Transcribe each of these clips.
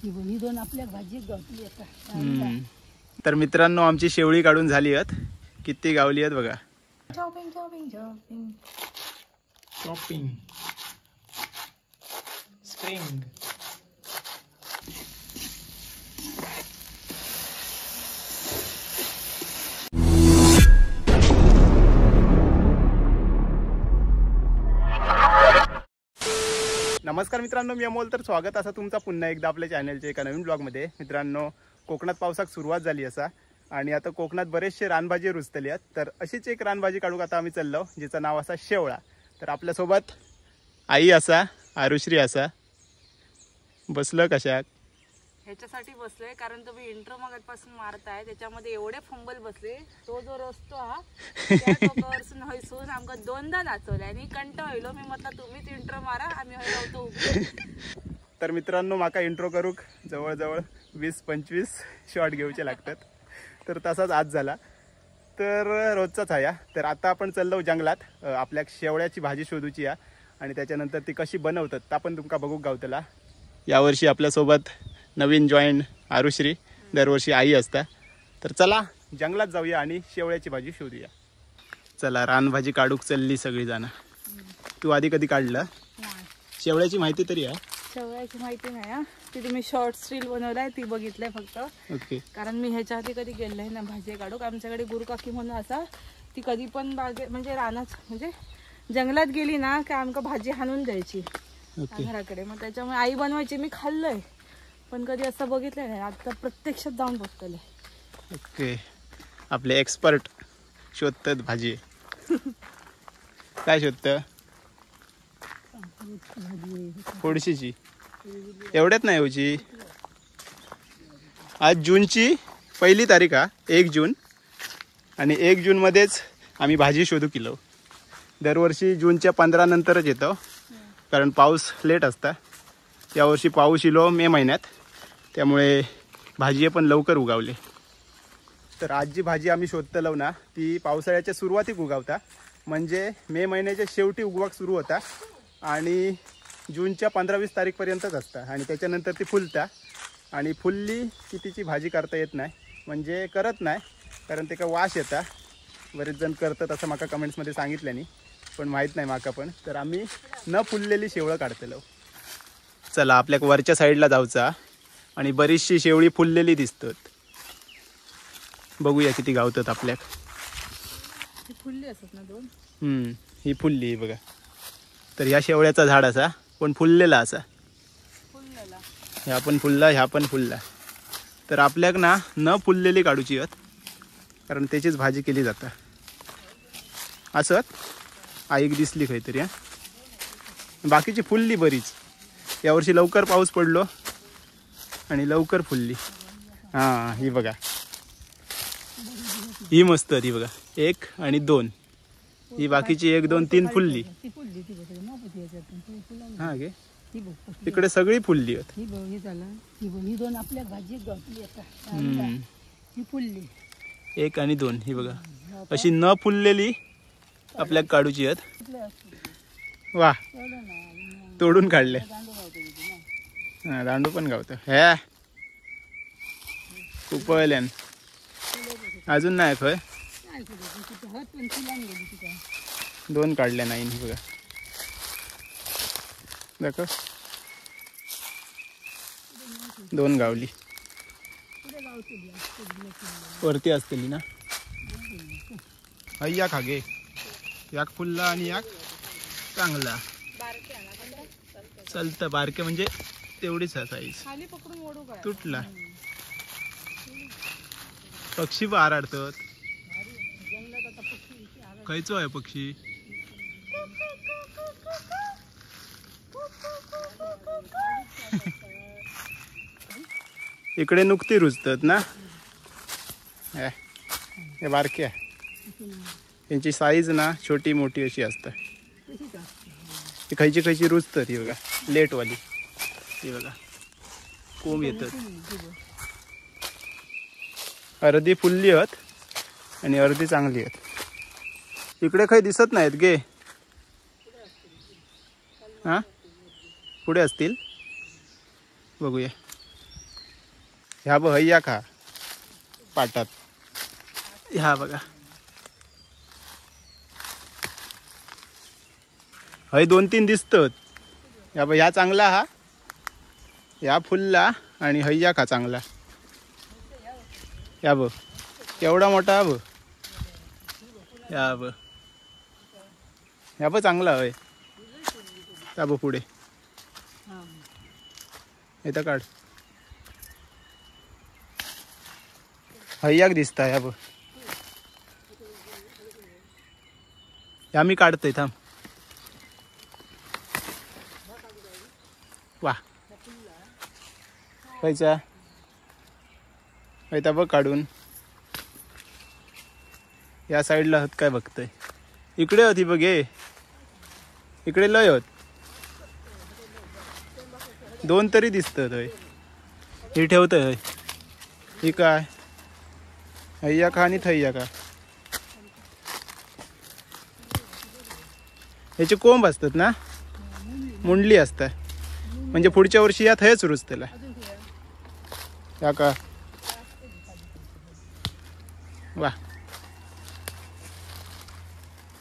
ही दोन आपल्या भाजीत गावली आता. तर मित्रांनो आमची शेवळी काढून झाली आहेत. किती गावली आहेत बघा. Chopping chopping chopping chopping spring. नमस्कार मित्रांनो, मी अमोल. तर स्वागत असा तुमचा पुन्हा एकदा आपल्या चॅनलच्या एका नवीन ब्लॉगमध्ये. मित्रांनो, कोकणात पावसाक सुरुवात झाली असा आणि आता कोकणात बरेचसे रानभाजी रुजतली आहेत. तर अशीच एक रानभाजी काढूक आता आम्ही चाललो, जिचं नाव असा शेवळा. तर आपल्यासोबत आई असा, आरुश्री असा. बसलं कशाक? ह्याच्यासाठी बसलोय कारण तुम्ही इंट्रो मगापासून मारताय, त्याच्यामध्ये एवढे फंबल बसले. तो जो रस्तो हा त्या टोकावरसून हयसून आमका दोनदा नाचवलाय आणि कंटाळलो. मी म्हटलं तुम्हीच इंट्रो मारा, आम्ही हय राहतो. तर मित्रांनो, माका इंट्रो करूक जवळजवळ 20-25 शॉट घेऊचे लागतात. तर तसाच आज झाला. तर रोजचाच आहे. तर आता आपण चाललो जंगलात आपल्या शेवळ्याची भाजी शोधूची आहे आणि त्याच्यानंतर ती कशी बनवतात ता पण तुमका बघूक गावतला. यावर्षी आपल्यासोबत नवीन जॉईन आरुश्री, दरवर्षी आई असता. तर चला जंगलात जाऊया आणि शेवळ्याची भाजी शोधूया. चला, रानभाजी काढूक चालली सगळी जण. तू आधी कधी काढलं? शेवळ्याची माहिती तरी आहे? शेवळ्याची माहिती नाही हा. ती तुम्ही शॉर्ट स्टील बनवलाय ती बघितलंय फक्त. ओके. कारण मी ह्याच्या आधी कधी गेले ना भाजी काढूक. आमच्याकडे गुरुकाकी म्हणून असा, ती कधी पण बागे म्हणजे रानात म्हणजे जंगलात गेली ना की आमका भाजी हाणून द्यायची घराकडे. मग त्याच्यामुळे आई बनवायची, मी खाल्लंय पण कधी असं बघितलं नाही. आता प्रत्यक्षात जाऊन बघतले. ओके. आपले एक्सपर्ट शोधतात भाजी. काय शोधतं? थोडीशीची, एवढ्यात नाही होची. आज जूनची 1 तारीख हा, 1 जून. आणि 1 जूनमध्येच आम्ही भाजी शोधू किलो. दरवर्षी जूनच्या 15 नंतरच येतो कारण पाऊस लेट असता. यावर्षी पाऊस इलो मे महिन्यात, त्यामुळे भाजी पण लवकर उगावले. तर आज जी भाजी आम्ही शोधतलो ना ती पावसाळ्याच्या सुरुवातीक उगावता, म्हणजे मे महिन्याच्या शेवटी उगवाक सुरू होता आणि जूनच्या 15-20 तारीखपर्यंतच असता. आणि त्याच्यानंतर ती फुलता आणि फुलली की तिची भाजी करता येत नाही, म्हणजे करत नाही कारण ते का वास येता. बरेच जण करतात असं माका कमेंट्समध्ये सांगितल्यानी, पण माहीत नाही माका पण. तर आम्ही न फुललेली शेवळं काढतलो. चला आपल्या वरच्या साईडला जाऊचा आणि बरीचशी शेवळी फुललेली दिसतात. बघूया किती गावतात आपल्याक. फुलली असत ना दोन. ही फुलली बघा. तर ह्या शेवळ्याचा झाड असा पण फुललेला असा. ह्या पण फुलला, ह्या पण फुलला. तर आपल्याक ना न फुललेली काढूची आहेत कारण त्याचीच भाजी केली जाता. असत आईक दिसली काहीतरी. बाकीची फुलली बरीच. यावर्षी लवकर पाऊस पडलो आणि लवकर फुलली. हां, ही बघा, ही मस्त ती बघा. 1 आणि 2. ही बाकीची 1, 2, 3 फुलली. हा गे, तिकडे सगळी फुलली आहेत. ही दोन आपल्या भाजीत गावली आता. ही फुलली 1 आणि 2. ही बघा, अशी न फुललेली आपल्याक काढूची आहेत. वा, तोडून काढले. हा, दांडू पण गावतं. ह्या उपळल्यान अजून नाही खय. 2 काढल्या नाही. ही बघा, दाखव. 2 गावली. वरती असतली ना. या खागे, याक फुलला आणि याक चांगला चालतं. बारके म्हणजे तेवढीच साईज. तुटला. पक्षी पण आरडतात. खायचो आहे पक्षी. इकडे नुकती रुजतात ना. हे बारके, यांची साईज ना छोटी मोठी अशी असते. ती खयची खयची रुजतात. ही बघा लेटवाली. ही बघा कोंब येतात. अर्धी फुलली आहेत आणि अर्धी चांगली आहेत. इकडे काही दिसत नाहीत गे. हां, पुढे असतील, बघूया. ह्या बघ हैया खा पाटात. ह्या बघा हय 2-3 दिसतात. ह्या बघ ह्या चांगला हा, ह्या फुलला आणि हैया खा चांगला. ह्या बघ केवढा मोठा बघ. ह्या बघ ह्या बघ चांगला हय. त्या बघ पुढे इथं काढ. हैयाक दिसता. ह्या बघ ह्या मी काढतोय थांब. वा खायचा हैता बघ काढून. या साईडला होत काय बघतोय. इकडे होती बघ हे, इकडे लय होत. 2 तरी दिसतात. होय ही ठेवतोय. होय ही काय हैया खा आणि थैया खा. ह्याचे कोंब असतात ना, मुंडली असतात. म्हणजे पुढच्या वर्षी या थयच रुजतेला. या का वा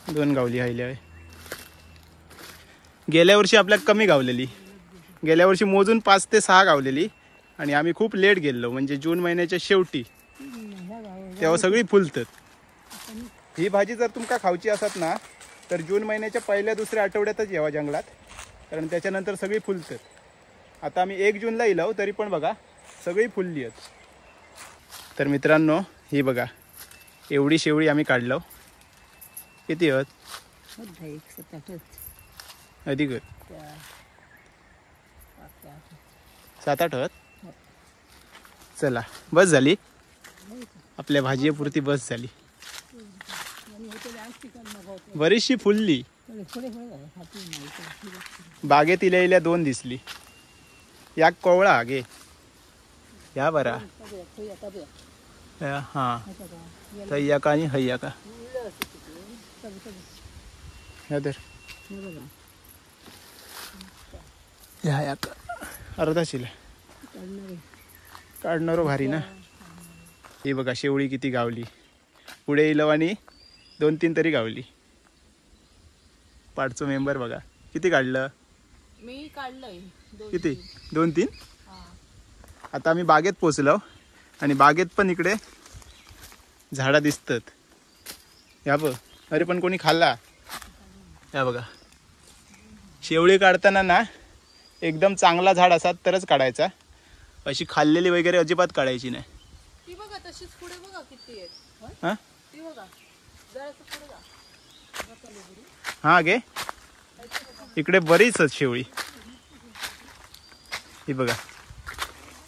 2 गावली हायल्या. गेल्या वर्षी आपल्याला कमी गावलेली. गेल्या वर्षी मोजून 5 ते 6 गावलेली आणि आम्ही खूप लेट गेलो. म्हणजे जून महिन्याच्या शेवटी तेव्हा सगळी फुलतात. ही भाजी जर तुमका खाऊची असत ना तर जून महिन्याच्या 1-2 आठवड्यातच यावा जंगलात, कारण त्याच्यानंतर सगळी फुलतात. आता आम्ही 1 जूनला येलो तरी पण बघा सगळी फुलली आहेत. तर मित्रांनो ही बघा एवढी शेवळी आम्ही काढलो. किती आहेत? अधिक 7-8 आहेत. चला बस झाली आपल्या भाजीपुरती बस झाली. बरीचशी फुलली. बागेत इल्या 2 दिसली. या कोवळा गे या बरा. हा थैया का आणि हैया का ह्या का अर्धा शिला काढणार भारी ना. हे बघा शेवळी किती गावली. पुढे इलो आणि 2-3 तरी गावली. पाठचं मेंबर बघा किती काढलं. मी काढलंय किती 2-3. आता आम्ही बागेत पोचलो आणि बागेत पण इकडे झाडा दिसतात. या बघ अरे पण कोणी खाल्ला. या बघा शेवळी काढताना ना एकदम चांगला झाड असतात तरच काढायचा. अशी खाल्लेली वगैरे अजिबात काढायची नाही. ती बघा तशीच पुढे बघा किती आहेत. हा ती बघा जरासं पुढे जा. हा गे इकडे बरीच आहेत शेवळी. ही बघा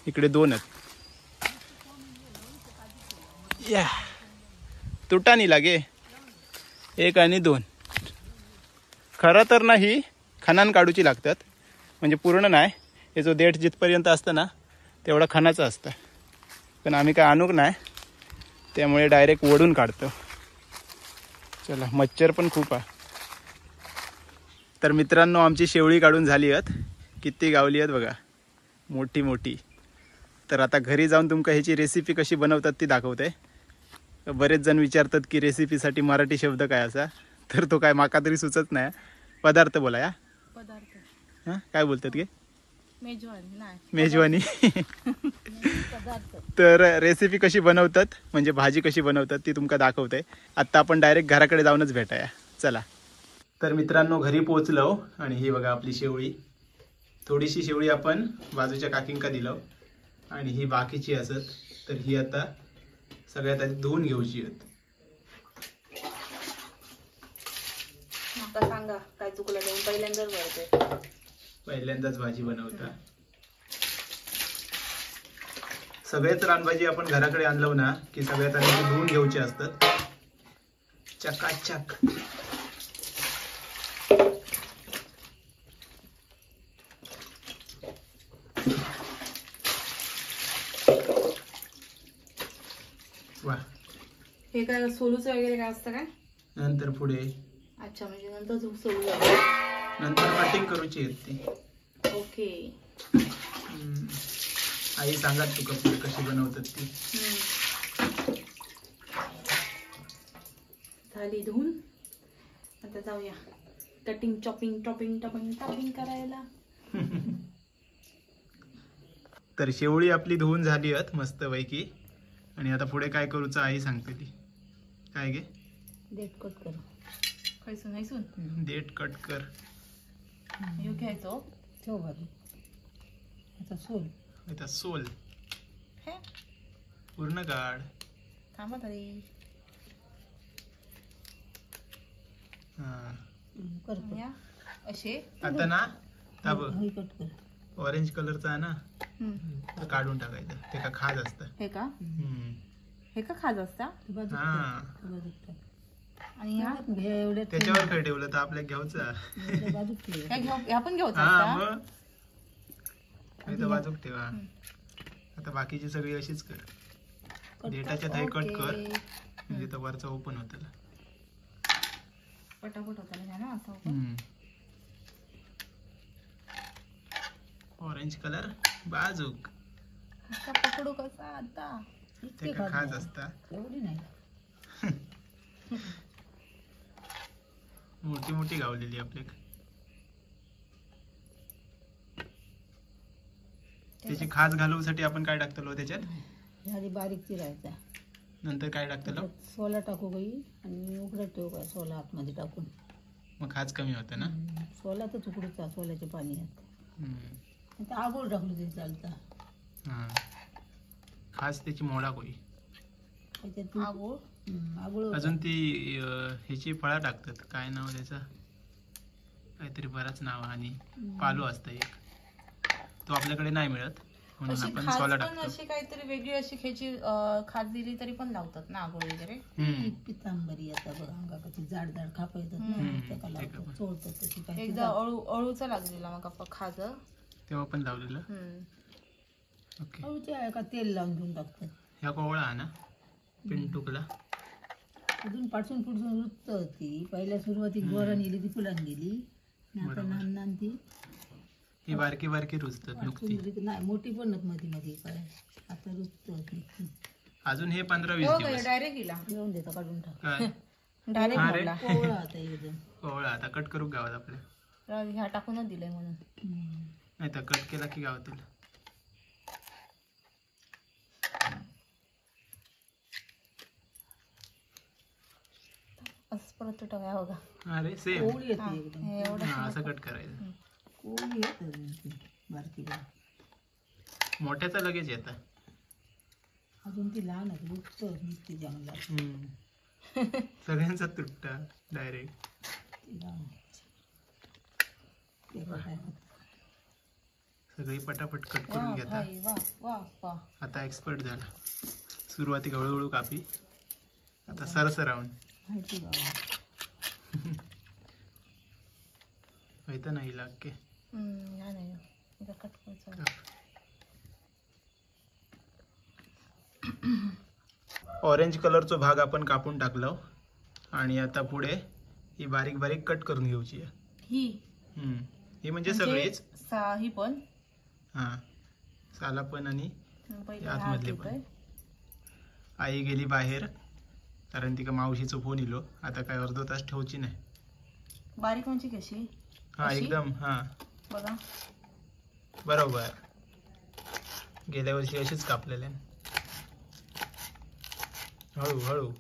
इकडे 2 आहेत. या तुटानी लागे 1 आणि 2. खरं तर नाही खणान काढूची लागतात. म्हणजे पूर्ण नाही. हे जो देठ जिथपर्यंत असतं ना तेवढा खणाचं असतं. पण आम्ही काय आणूक नाही त्यामुळे डायरेक्ट ओढून काढतो. चला मच्छर पण खूप आहे. तर मित्रांनो आमची शेवळी काढून झाली आहेत. किती गावली आहेत बघा मोठी मोठी. तर आता घरी जाऊन तुमका ह्याची रेसिपी कशी बनवतात ती दाखवते. बरेच जण विचारतात की रेसिपीसाठी मराठी शब्द काय असा, तर तो काय माका तरी सुचत नाही. पदार्थ बोला. या पदार्थ हां काय बोलतात गे मेजवानी नाही मेजवानी. तर रेसिपी कशी बनवतात म्हणजे भाजी कशी बनवतात ती तुमका दाखवते. आत्ता आपण डायरेक्ट घराकडे जाऊनच भेटाया. चला. तर मित्रांनो घरी पोहोचलो आणि ही बघा आपली शेवळी. थोडीशी शेवळी आपण बाजूच्या काकींका दिलो आणि ही बाकीची असत. तर ही आता सगळ्यात आधी धुवून घेऊची आहेत. आता सांगा काय चुकलं नाही. पहिल्यांदाच बनवते. पहिल्यांदाच भाजी बनवता. सगळेच रानभाजी आपण घराकडे आणलो ना की सगळ्यात आधी धुवून घेऊची असतात चकाचक. वा हे काय सोलूचं वगैरे काय असतं काय नंतर पुढे. अच्छा म्हणजे नंतर सोलू नंतर कटिंग करूची आहेत ती. ओके. आई सांगा तुका पुढे कशी बनवतात ती. झाली धुवून. आता जाऊया cutting chopping topping topping topping करायला. तर शेवळी आपली धुवून झाली आहेत मस्त पैकी. आणि आता पुढे काय करूचं आई सांगते ती. काय गे? देठ कट कर. खायसून खायसून देठ कट कर. हे घ्यायचो ठेव बाजू. आता सोल. आता सोल हे पूर्ण काढ. थांबा तरी. हा कर या असे. आता ना ताब हे कट कर. ऑरेंज कलरचा आहे ना तो काढून टाकायचं. ते का खाज असतं. हे का हे का खाज असता. बाजू हा बाजू आणि ह्या एवढ्या त्याच्यावर काय ठेवलं तर आपल्या घ्यायचं. बाजू ठेव. ह्या घेऊ ह्या पण घेऊचा हा असता. मग नाही तर बाजूक ठेवा. आता बाकीची सगळी अशीच कर. डेटाच्या थाई कट कर म्हणजे तो वरचा ओपन होतं. पटापट होता ना असं. ऑरेंज कलर बाजूक. आता पकडू कसा आता. ते का खाज असता. एवढी नाही. मोठी मोठी गावलेली आपल्या. त्याची खाज घालवण्यासाठी आपण काय टाकतलो त्याच्यात. आधी बारीक चिरायचा. नंतर काय टाकतलो. सोला टाकू बाई आणि उघडत ठेवू काय. सोला आतमध्ये टाकून मग खाज कमी होतं ना. सोला तर तुकडूचा सोल्याच्या पाण्यात. आता आगोळ टाकलो तरी चालता. हा खास त्याची मोडा होई. त्याच्यात आगोळ आगोळ अजून ती ह्याची फळा टाकतात. काय नाव त्याचं काहीतरी बराच नाव. आणि पालो असतं एक. तो आपल्याकडे नाही मिळत म्हणून अशी आपण खाज सोला पण टाकतो. अशी काहीतरी वेगळी अशी ख्याची खाज दिली तरी पण लावतात ना आगोळ वगैरे. पितांबरी आता बघ अंगा कशी जाड जाड खापा येतात ना. त्याला लावतात चोळतात त्याची काही एकदा अळूचा लागलेला मग खाज. तेव्हा पण लावलेलं. ओके. अळूची आहे का तेल लावून घेऊन टाकतात. ह्या कोवळा आहे ना पिंटुकला. अजून पाठसून पुढसून रुचत होती. पहिल्या सुरुवातीत गोरान गेली ती फुलान गेली. आता लहान लहान ती ही बारकी बारकी रुजतात नुकती. नाही मोठी पण मध्ये मध्ये काय आता रुचत होती. अजून हे 15-20 दिवस. डायरेक्ट गेला घेऊन देतो काढून टाक. काय डायरेक्ट हा रे. गेला. कोवळा आता एकदम. कोवळा आता कट करू गावात आपल्या. ह्या टाकूनच दिलंय म्हणून. नाही तर कट केला की गावातील. असं परत तुटव्या बघा. अरे सेम. कोवळी येते एकदम. एवढं असं कट करायचं. कोवळी येते अजून ती बारकी बारकी. मोठ्याचा लगेच येतं. अजून ती लहान आहे रुचत नुसती जंगलात. सगळ्यांचा तुटता डायरेक्ट. ती लहान आहे. ते काय होतं. सगळी पटापट कट करून वा घेता. भाई वा वा वा. आता एक्सपर्ट झाला. सुरुवातीला हळूहळू कापी. आता सरसरावून माहिती बाबा. माहिती नाही लाग नाही इथं कट करायचं. ऑरेंज कलरचा भाग आपण कापून टाकलो. आणि आता पुढे ही बारीक बारीक कट करून घेऊची. ही ही म्हणजे सगळीच. ही पण हा साला पण आणि पहिले आतमधले पण. आई गेली बाहेर कारण तिका मावशीचा फोन इलो. आता काय अर्धा तास ठेवची नाही. बारीक म्हणजे कशी. हा अशी? एकदम. हा बघा बरोबर. गेल्या वर्षी अशीच कापलेले. हळू हळू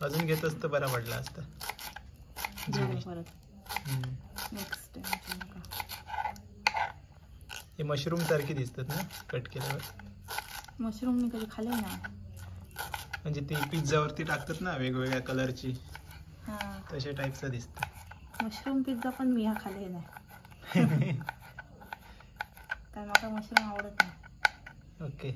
अजून घेत असतं बरा पडला असता. परत नेक्स्ट हे मशरूम सारखी दिसतात ना कट केल्यावर. मशरूम मी कधी खाल्ले ना. म्हणजे ती पिझ्झावरती टाकतात ना वेगवेगळ्या कलरची. हा तशा टाईपचं दिसतं. मशरूम पिझ्झा पण मी हा खाल्ले नाही. कारण मला मशरूम आवडत नाही. ओके.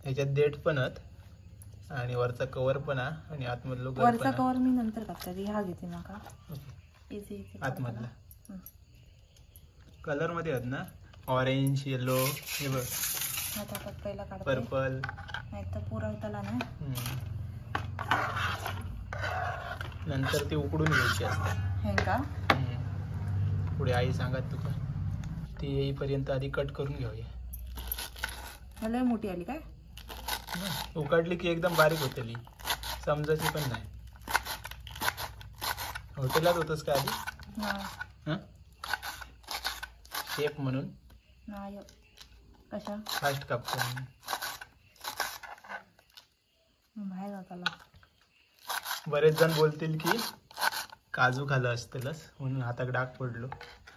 ह्याच्यात देठ पण आहेत आणि वरचा कवर पण आहे आणि आतमधलं गर वरचा पण आहे. कवर मी नंतर टाकते. हा घेते नका. ओके. इझी आतमधला कलर मध्ये आहेत ना ऑरेंज येलो हे बघ टाकत पहिला काढते. पर्पल. नाही तर पुरवताला ना. नंतर ती उकडून घ्यायची असते. हे का पुढे आई सांगत तुका. ती येईपर्यंत आधी कट करून घेऊया. लय मोठी आली काय? उकडली की एकदम बारीक होतली, समजायची पण नाही. हॉटेलात होतस का आधी? हां शेफ म्हणून नाही कशा फास्ट कापतो बाहेर जाताला. बरेच जण बोलतील की काजू खाल्लं असतलच म्हणून हाताक डाग पडलो.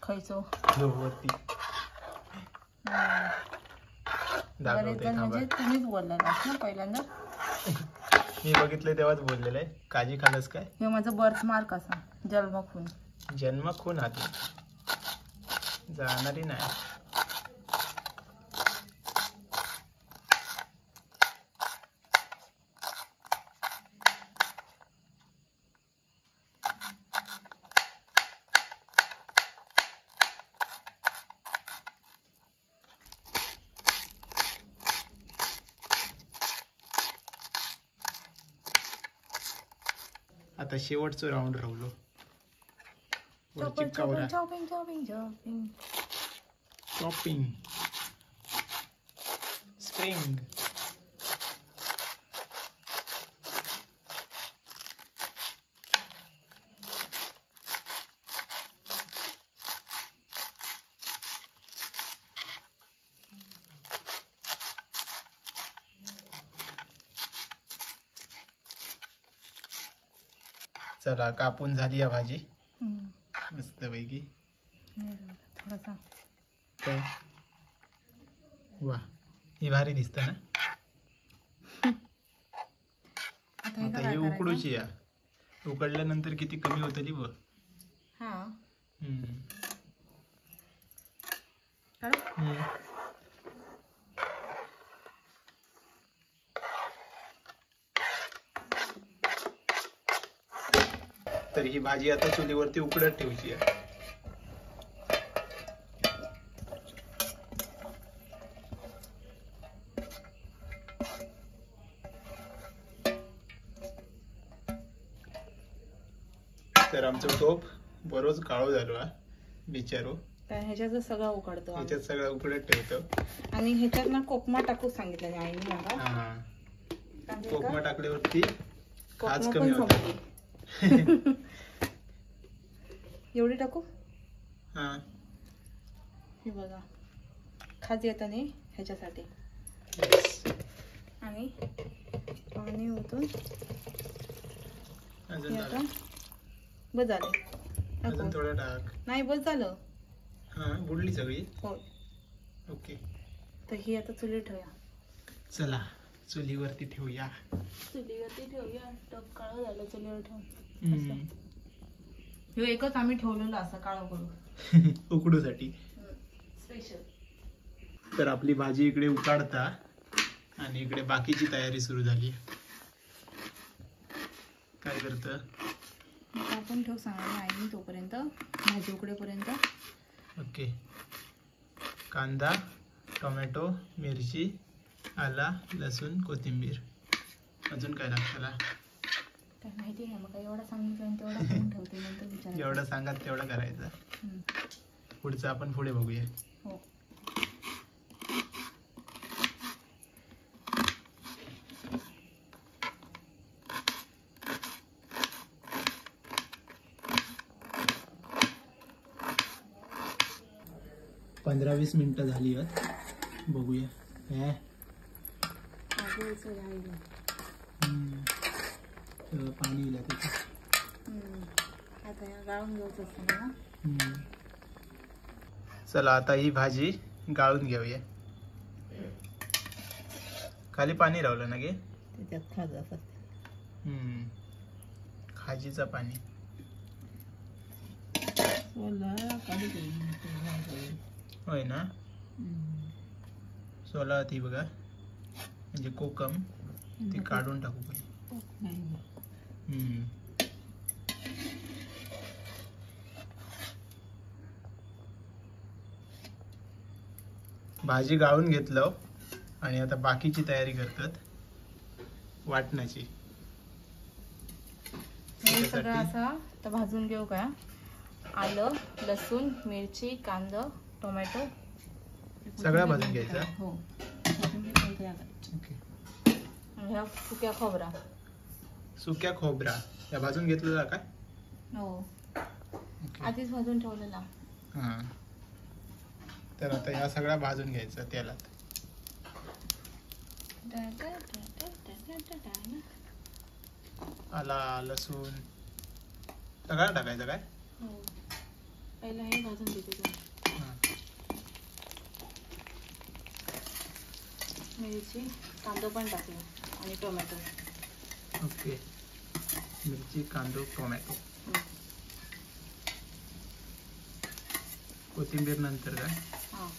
खायचो वरती दाखवते म्हणजे तुम्हीच बोलला पहिल्यांदा. मी बघितलं तेव्हाच बोललेलं आहे. काजी खाल्लंस काय? हे माझं बर्थ मार्क असा जन्म खून. जन्म खून हाती जाणारी नाही. आता शेवटचं राऊंड राहिलो. Chopping spring. चला कापून झाली या भाजी मस्त पैकी. थोडासा काय वा ही भारी दिसत ना. आता ही उकडूची या. उकडल्यानंतर किती कमी होतली बघ. तर ही भाजी आता चुलीवरती उकडत ठेवची आहे. तर आमचं टोप बरोच काळो झालो हा बिचारो. ह्याच्यात सगळं उकडतो. ह्याच्यात सगळं उकडत ठेवतो. आणि ह्याच्यात ना कोकमा टाकू सांगितलं आईने मला. हा कोकमा टाकल्यावरती खास कमी होते. एवढी टाकू. हा हे बघा खाज येतं नाही ह्याच्यासाठी. आणि पाणी ओतून बस झालं. अजून थोडं टाक. नाही बस झालं. हा बुडली सगळी. हो ओके. तर ही आता चुली ठेवूया. चला चुलीवरती ठेवूया. टप काळं झालं चुलीवर ठेवून. हे एकच आम्ही ठेवलेलं असं काळं करून उकडूसाठी स्पेशल. तर आपली भाजी इकडे उकाडता आणि इकडे बाकीची तयारी सुरू झाली. काय करत आपण ठेव सांगा आईने तोपर्यंत भाजी उकडेपर्यंत. ओके. कांदा टोमॅटो मिरची आला लसूण कोथिंबीर. अजून काय लागतं? काय माहिती नाही मग एवढा सांगितलं तेवढा करून ठेवते नंतर विचार. एवढं सांगाल तेवढं करायचं. पुढचं आपण पुढे बघूया. हो. पंधरा 20 मिनिटं झाली आहेत. बघूया. पाणी येईल आता गाळून घ्यायचं असतं ना. चला आता ही भाजी गाळून घेऊया. खाली पाणी राहिलं ना गे त्याच्यात खाज असत. खाजीचं पाणी. होय ना. सोला ती बघा म्हणजे कोकम ती काढून टाकू पाहिजे. भाजी गाळून घेतलं आणि आता बाकीची तयारी करतात वाटण्याची. सगळं असं तर भाजून घेऊ का. आलं, लसूण, मिरची, कांदा, टोमॅटो. सगळा भाजून घ्यायचा. हो कोथिंबीर पण तयार करायची. ओके. आणि ह्या सुक्या खोबरा. सुक्या खोबरा या भाजून घेतलेला काय? हो ओके. आधीच भाजून ठेवलेला. हां. तर आता ह्या सगळ्या भाजून घ्यायचा तेलात. आला, लसूण सगळं टाकायचं काय? हो पहिला हे भाजून घेते. हां. मिरची, कांदा पण टाकला आणि टोमॅटो. ओके. मिरची, कांदा, टोमॅटो. कोथिंबीर नंतर काय? हां.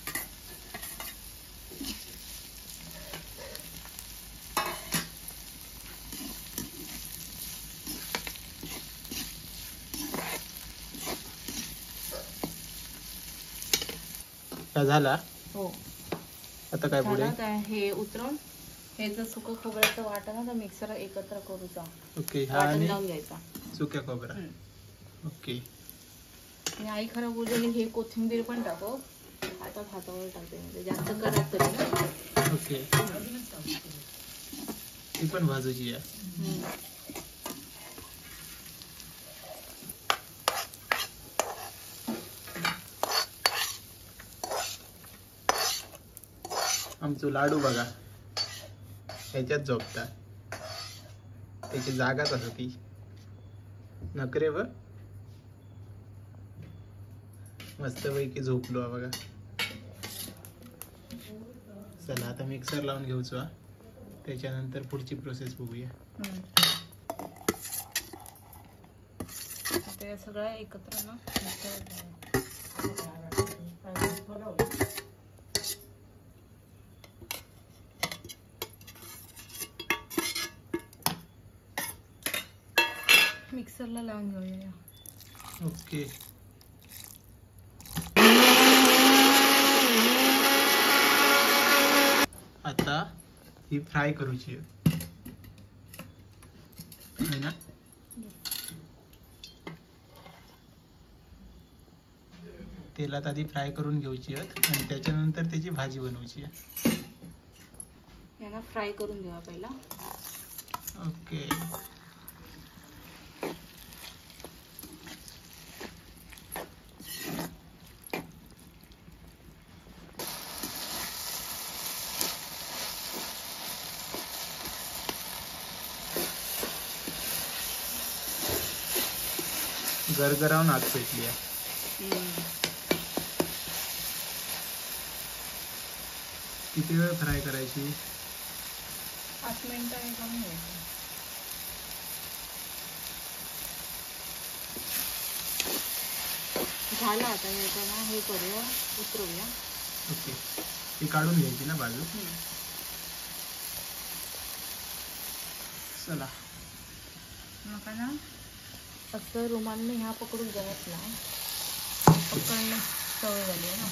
झाला. हो आता काय पुढे? झालं काय हे उतरवून हे जर सुकं खोबऱ्याचं वाटण ना तर मिक्सर एकत्र करूचा. ओके. हा वाटण आणि लावून घ्यायचा. सुक्या खोबरा. ओके. आणि आई खरं बोललेली हे कोथिंबीर पण टाकव. आता हातावर टाकते म्हणजे जास्त कडक तरी ना. ओके. ती पण भाजूची आहे. आमचं लाडू बघा ह्याच्यात झोपता. त्याची जागाच असं ती नकरे व मस्तपैकी झोपलो हा बघा. चला आता मिक्सर लावून घेऊचो. त्याच्यानंतर पुढची प्रोसेस बघूया. ते सगळं एकत्र ना मिक्सरला लावून घेऊया. ओके. आता ही फ्राय करूची आहे ना. तेलात आधी फ्राय करून घ्यायची आणि त्याच्यानंतर त्याची भाजी बनवायची आहे. याला फ्राय करून घेऊया पहिला. ओके. गरगरावून आग पेटली आहे. किती वेळ फ्राय करायची? 5 मिनिटं करून घ्यायचं. झालं आता याच्याला हे करूया उतरवूया. ओके. ती काढून घ्यायची ना बाजू. चला नका ना असं रुमालने ह्या पकडून जमत ना. पकडणे सवय झाली आहे ना.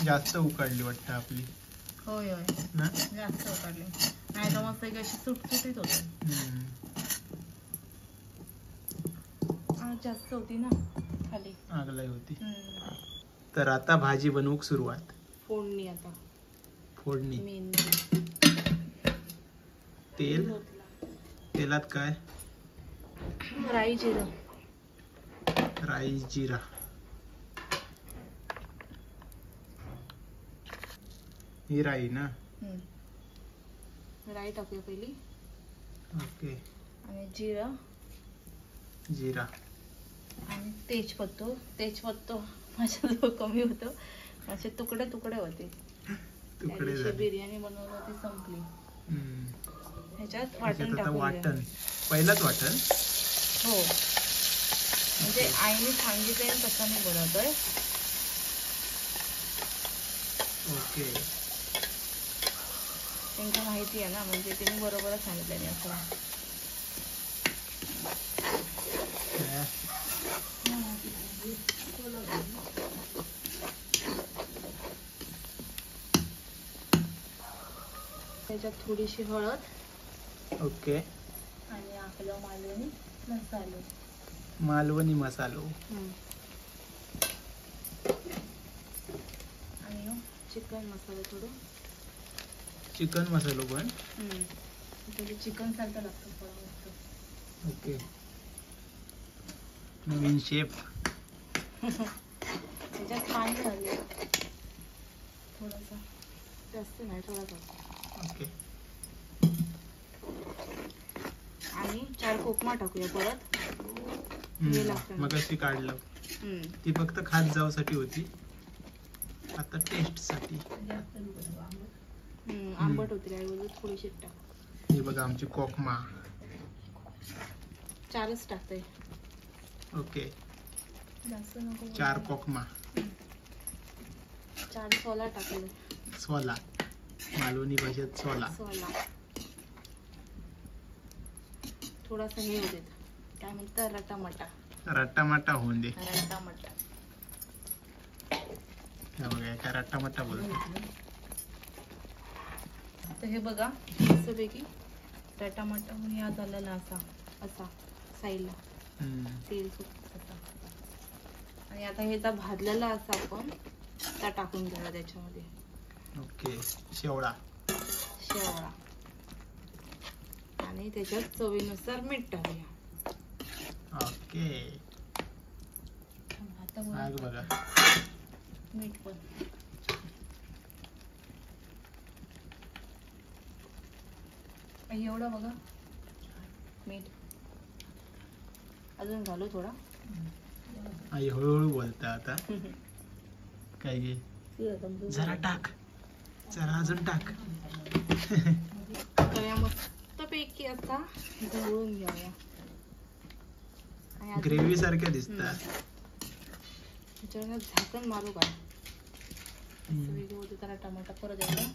जास्त उकडली वाटतं आपली. होय होय ना. जास्त उकडली नाही तर मस्त अशी सुटसुटीत होते. आज जास्त होती ना खाली आगलाई होती. तर आता भाजी बनवूक सुरुवात. फोडणी आता फोडणी. मेन तेल. तेलात काय? राई जिरं. राई जिरा. ही राई ना. राई टाकूया पहिली. ओके. आणि जिरं जिरा आणि तेजपत्तो माझ्याजवळ कमी होतं. असे तुकडे तुकडे होते. तुकडे झाले. बिर्याणी बनवली होती संपली. ह्याच्यात वाटण आता टाकून वाटण. पहिलंच वाटण. हो म्हणजे आईने सांगितलं तसं मी बनवतोय. ओके. त्यांना माहिती आहे ना म्हणजे त्यांनी बरोबरच सांगितलं असं. त्याच्यात थोडीशी हळद ओके. आणि आपलं मालवणी मसालो. मालवणी मसालो. आणि चिकन मसाला थोडं. चिकन मसालो पण. म्हणजे चिकन सारखं लागतं थोडं मस्त. ओके. नवीन शेप. त्याच्यात पाणी घालूया थोडंसं, जास्त नाही, थोडासा. ओके. आणि 4 कोकमा टाकूया परत. हे लागतं मग अशी काढलं. ती फक्त खात जाऊसाठी होती, आता टेस्ट साठी. आंबट होती ऐवजी थोडीशी टाक. हे बघा आमची कोकमा. 4च टाकते. ओके. जास्त नको. 4 कोकमा. 4 सोला टाकले. सोला. मालवणी भाषेत सोला. सोला. थोडासा हे होते, काय म्हणतात, रटामटा. रट्टामट्टा होऊन दे. रटामटा. हे बघा एका रट्टामट्टा बोलतो. तर हे बघा मस्तपैकी रटामटा होऊन या झालेला असा असा साईडला तेल सुटत असा. आणि आता हे भाजलेला असा आपण त्या टाकून घेऊया त्याच्यामध्ये. ओके. शेवळा. शेवळा. आणि त्याच्यात चवीनुसार मीठ टाकूया. ओके. आता बघा मीठ पण. एवढं बघा मीठ. अजून घालू थोडा. आई हळूहळू बोलता आता. काय घे, जरा टाक, जरा अजून टाक. तर या मस्तपैकी आता ढवळून घ्याव्या. ग्रेव्ही सारख्या दिसतात. त्याच्यावर झाकण मारू का, वेगळं होते त्याला टमाटा परत एकदा.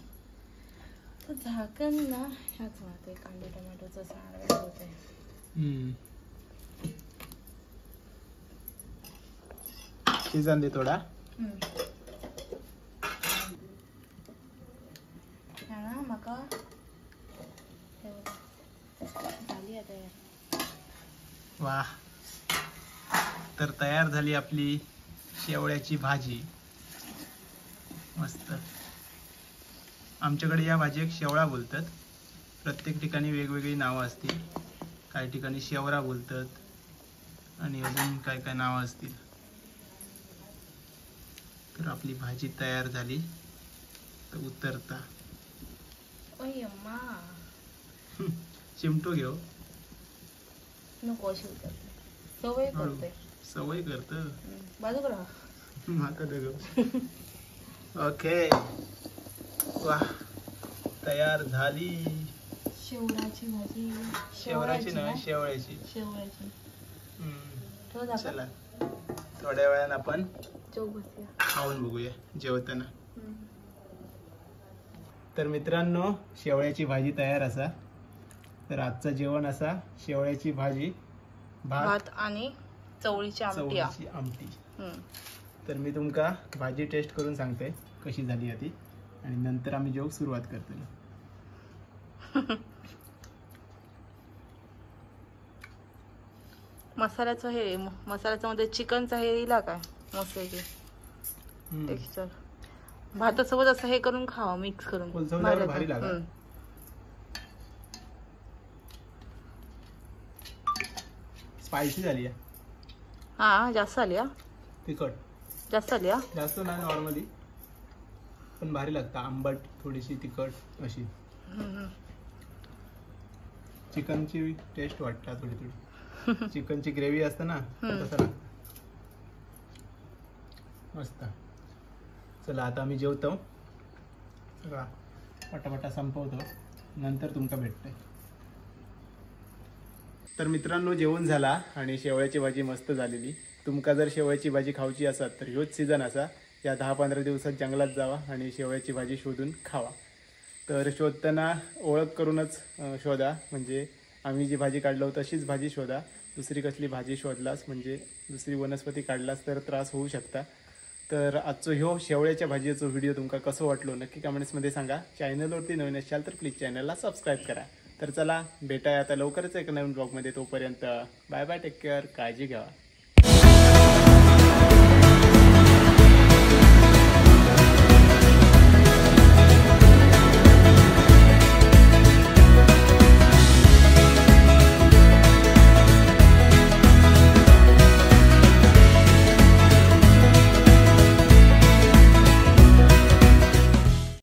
तर झाकण ना ह्याच मारते, कांदे टमाटोचं सार होत आहे. शिजन दे थोडा. ना मका झाली आता यार. वा. तर तयार झाली आपली शेवळ्याची भाजी. मस्त. आमच्याकडे या भाजीक शेवळा बोलतात. प्रत्येक ठिकाणी वेगवेगळी नावं असतील. काही ठिकाणी शेवरा बोलतात आणि अजून काय काय नावं असतील. तर आपली भाजी तयार झाली. तर उतरता ओय अम्मा चिमटो घेऊ. नको अशी उतरते, सवय करते. सवय करत बाजूक राहा. माका दगव. ओके. वा. तयार झाली शेवळाची भाजी. शेवराची ना शेवळ्याची. शेवळ्याची. चला थोड्या वेळानं आपण चौक बसूया, खाऊन बघूया जेवताना. तर मित्रांनो शेवळ्याची भाजी तयार असा. तर आजचं जेवण असा शेवळ्याची भाजी, भात आणि चवळीची आमटी. तर मी तुमका भाजी टेस्ट करून सांगते कशी झाली ती, आणि नंतर आम्ही जेवण सुरुवात करतो. मसाल्याचं हे मसाल्याचं मध्ये चिकनचा हे दिला काय मस्त टेक्स्चर. भातासोबत असं हे करून खावा, मिक्स करून भारी लागेल. स्पायसी झाली आहे. हा जास्त आली. तिखट जास्त आली. जास्त नाही, नॉर्मली पण भारी लागतं. आंबट, थोडीशी तिखट अशी. चिकनची टेस्ट वाटतं थोडी थोडी. चिकनची ग्रेव्ही असते ना तसं लागतं. मस्त. चला आता आम्ही जेवतो. सगळा पटापटा संपवतो, नंतर तुमका भेटतंय. तर मित्रांनो जेवण झाला आणि शेवळ्याची भाजी मस्त झालेली. तुमका जर शेवळ्याची भाजी खाऊची असात तर ह्योच सीझन असा. या 10-15 दिवसात जंगलात जावा आणि शेवळ्याची भाजी शोधून खावा. तर शोधताना ओळख करूनच शोधा. म्हणजे आम्ही जी भाजी काढलो तशीच भाजी शोधा. दुसरी कसली भाजी शोधलास म्हणजे दुसरी वनस्पती काढलास तर त्रास होऊ शकता. तर आजचो ह्यो शेवळ्याच्या भाजीचो व्हिडिओ तुमका कसो वाटलो नक्की कमेंट्समध्ये सांगा. चॅनलवरती नवीन असाल तर प्लीज चॅनलला सबस्क्राईब करा. तर चला भेटाय आता लवकरच एक नवीन ब्लॉगमध्ये. तोपर्यंत बाय बाय, टेक केअर, काळजी घ्या.